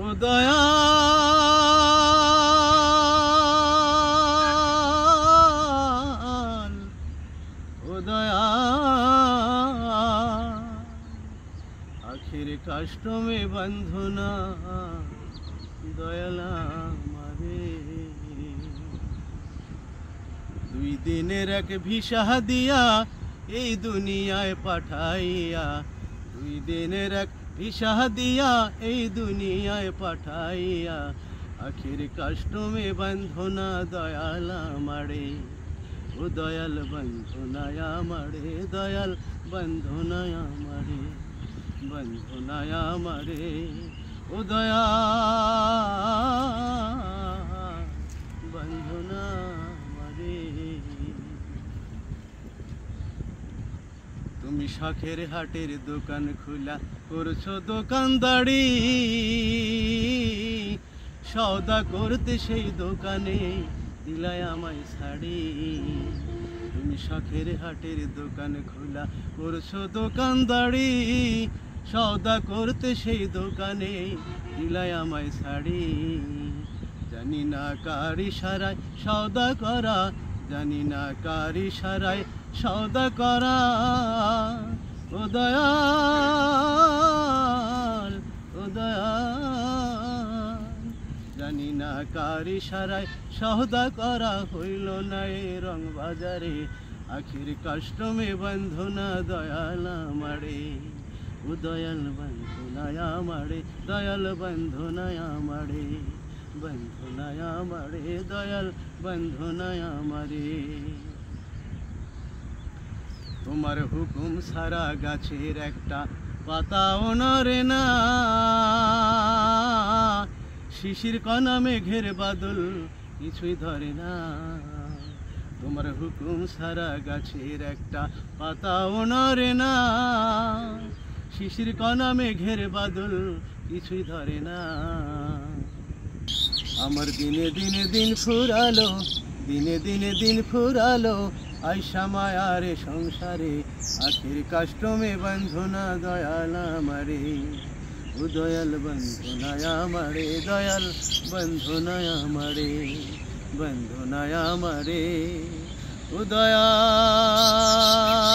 ও দয়াল, ও দয়াল, আখির কষ্ট মে বন্ধনা দয়াল আমারে। দুই দিনের এক ভিসা দিয়া এই দুনিয়ায় পাঠাইয়া, দুই দিনের এক ভিসা দিয়া এই দুনিয়ায় পাঠাইয়া, আখির কষ্ট মে বন্ধনা দয়াল আমারে। ও দয়াল বন্ধনা আমারে, দয়াল বন্ধনা আমারে, বন্ধনা আমারে। ও দয়াল বন্ধনা আমারে। তুমি শখের হাটের দোকান খোলা করছো দোকানদারি, সওদা করতে সেই দোকানে দিলায় আমায় শাড়ি। তুমি শখের হাটের দোকান খোলা করছো দোকানদারি, সওদা করতে সেই দোকানে দিলায় আমায় শাড়ি। জানি না কার ইশারায় সওদা করা, জানি না কার ইশারায় সওদা করা। ও দয়াল, ও দয়াল, জানি না কার ইশারায় সওদা করা, হইল না এ রং বাজারে আখির কষ্ট মে বন্ধনা দয়াল আমারে। ও দয়াল বন্ধনা আমারে, দয়াল বন্ধনা আমারে, বন্ধনা আমারে, দয়াল বন্ধনা আমারে। তোমার হুকুম সারা গাছের একটা পাতাও নড়ে না, শিশির কণা মেঘের বাদল কিছুই ধরে না। তোমার হুকুম সারা গাছের একটা পাতাও নড়ে না, শিশির কণা মেঘের বাদল কিছুই ধরে না। আমার দিনে দিনে দিন ফুরালো, দিনে দিনে দিন ফুরালো, আয়সা মায়ার সংসারে আখির কষ্ট মে বন্ধনা দয়াল আমারে। ও দয়াল বন্ধনা আমারে, দয়াল বন্ধনা আমারে, বন্ধনা আমারে। ও দয়াল।